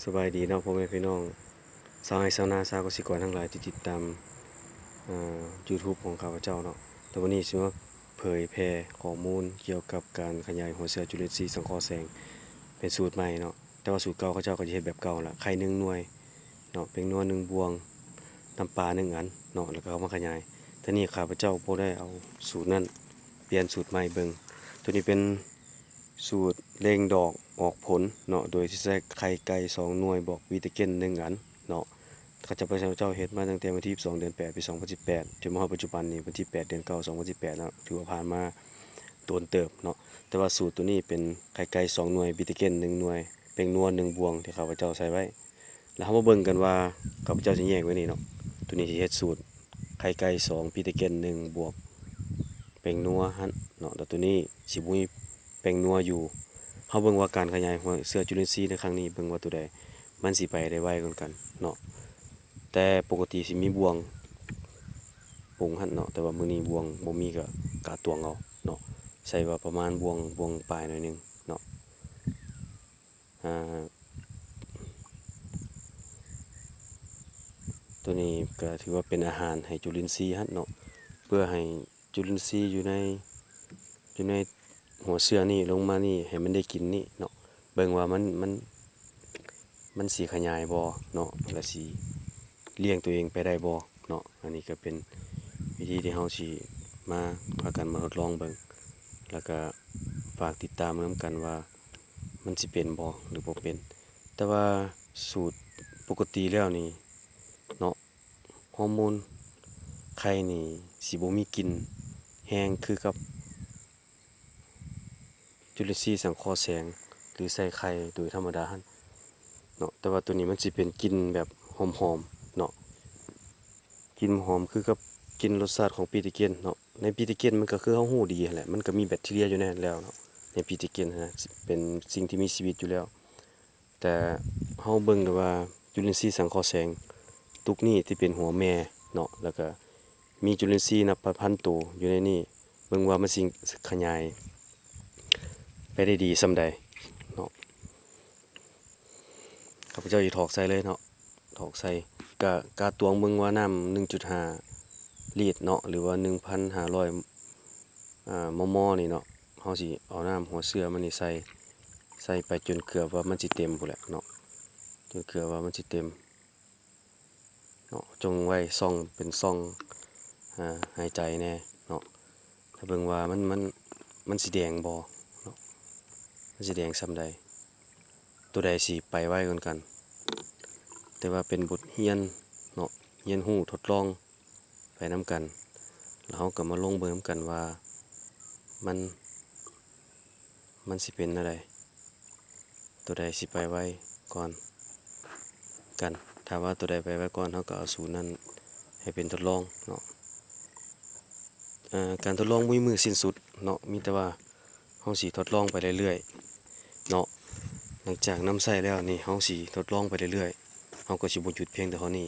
สบายดีเนาะพ่อแม่พี่น้องชาวไร่ชาวนาชาวเกษตรกรทั้งหลายที่ติดตามYouTube ของข้าพเจ้าเนาะแต่วันนี้สิมาเผยแพร่ข้อมูลเกี่ยวกับการขยายหัวเชื้อจุลินทรีย์สังเคราะห์แสงเป็นสูตรใหม่เนาะแต่ว่าสูตรเก่าเขาเจ้าก็จะเฮ็ดแบบเก่าล่ะไข่1หน่วยเนาะเป็นนัว1บวงน้ำปลา1อันเนาะแล้วก็เอามาขยายแต่นี่ข้าพเจ้าบ่ได้เอาสูตรนั้นเปลี่ยนสูตรใหม่เบิ่งตัวนี้เป็นสูตรเร่งดอกออกผลเนาะโดยที่ใช้ไข่ไก่2หน่วยบอกวิตาเกน1อันเนาะข้าพเจ้าเฮ็ดมาตั้งแต่วันที่22เดือน8ปี2018จนมาฮอดปัจจุบันนี้วันที่8เดือน9 2018แล้วถือว่าผ่านมาโดนเติบเนาะแต่ว่าสูตรตัวนี้เป็นไข่ไก่2หน่วยวิตาเกน1หน่วยเป็นนัว1บวงที่ข้าพเจ้าใส่ไว้แล้วเฮามาเบิ่งกันว่าข้าพเจ้าสิแยกไว้นี่เนาะตัวนี้สิเฮ็ดสูตรไข่ไก่2วิตาเกน1บวกเป็นนัวหั่นเนาะแล้วตัวนี้สิบ่มีเป็นนัวอยู่เฮาเบิ่งว่าการขยายหัวเชื้อจุลินทรีย์ในครั้งนี้เบิ่งว่าตัวใดมันสิไปได้ไวกว่ากันเนาะแต่ปกติสิมีบวงปรุงหั่นเนาะแต่ว่ามื้อนี้บวงบ่มีก็กะตวงเอาเนาะใส่ว่าประมาณบวงปลายหน่อยหนึงเนาะอ่าตัวนี้ก็ถือว่าเป็นอาหารให้จุลินทรีย์หั่นเนาะเพื่อให้จุลินทรีย์อยู่ในหัวเชื้อนี่ลงมานี่ให้มันได้กินนี่เนาะเบิ่งว่ามันสิขยายบ่เนาะแล้วสิเลี้ยงตัวเองไปได้บ่เนาะอันนี้ก็เป็นวิธีที่เฮาสิมาพากันมาทดลองเบิ่งแล้วก็ฝากติดตามนำกันว่ามันสิเป็นบ่หรือบ่เป็นแต่ว่าสูตรปกติแล้วนี่เนาะฮอร์โมนไข่นี่สิบ่มีกลิ่นแรงคือกับจุลินทรีย์สังเคราะห์แสงหรือใส่ไข่โดยธรรมดาหั่นเนาะแต่ว่าตัวนี้มันสิเป็นกลิ่นแบบหอมๆเนาะกลิ่นหอมคือกับกลิ่นรสชาติของปีติเกนเนาะในปีติเกนมันก็คือเฮาฮู้ดีแหละมันก็มีแบคทีเรียอยู่ในนั้นแล้วเนาะในปีติเกนนะเป็นสิ่งที่มีชีวิตอยู่แล้วแต่เฮาเบิ่งได้ว่าจุลินทรีย์สังเคราะห์แสงตุกนี้ที่เป็นหัวแม่เนาะแล้วก็มีจุลินทรีย์นับพันตัวอยู่ในนี้เบิ่งว่ามันสิขยายไปได้ดีส่ำใดเนาะข้าพเจ้าสิถอกใส่เลยเนาะถอกใส่กะตวงเบิ่งว่าน้ำ1.5 ลิตรเนาะหรือว่า 1,500มม. นี่เนาะเฮาสิเอาน้ำหัวเชื้อมันนี่ใส่ไปจนเกือบว่ามันสิเต็มพู้นแหละเนาะจนเกือบว่ามันสิเต็มเนาะจงไว้ซ่องเป็นซ่องหายใจแน่เนาะถ้าเบิ่งว่ามันสิแดงบ่เนาะมันสิแดงส่ำใดตัวใดสิไปไวกว่ากันแต่ว่าเป็นบทเรียนเนาะเรียนรู้ทดลองไปนำกันแล้วเราก็มาลงเบิ่งนำกันว่ามันสิเป็นจั่งใดตัวใดสิไปไวก่อนกันถ้าว่าตัวใดไปไวก่อนเราก็เอาสูตรนั้นให้เป็นทดลองเนาะการทดลองบ่มีมื้อสิ้นสุดเนาะมีแต่ว่าเราสิทดลองไปเรื่อยๆเนาะหลังจากนำใช้แล้วนี่เราสิทดลองไปเรื่อยๆเราก็สิบ่หยุดเพียงแต่เท่านี้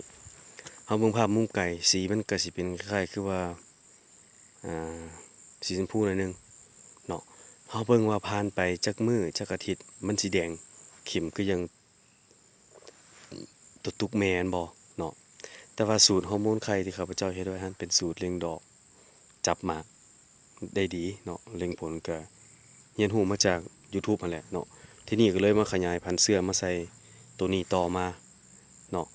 เราเบิ่งภาพมุมไกลสีมันก็สิเป็นคล้ายๆคือว่าสีชมพูหน่อยหนึงเนาะเฮาเบิ่งว่าผ่านไปจักมื้อจักอาทิตย์มันสิแดงเข้มคือหยังตุกแม่นบ่เนาะแต่ว่าสูตรฮอร์โมนไข่ที่ข้าพเจ้าเฮ็ดไว้หั่นเป็นสูตรเร่งดอกจับหมากได้ดีเนาะเร่งผลก็เรียนรู้มาจาก YouTube นั่นแหละเนาะที่นี่ก็เลยมาขยายพันธุ์เสื้อมาใส่ตัวนี้ต่อมาเนาะ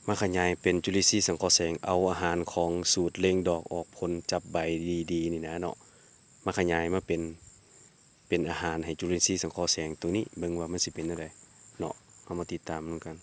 มาขยายเป็นจุลินทรีย์สังเคราะห์แสงเอาอาหารของสูตรเร่งดอกออกผลจับใบดีๆนี่นะเนาะมาขยายมาเป็นอาหารให้จุลินทรีย์สังเคราะห์แสงตัวนี้เบิ่งว่ามันสิเป็นจั่งใดเนาะเอามาติดตามนำกัน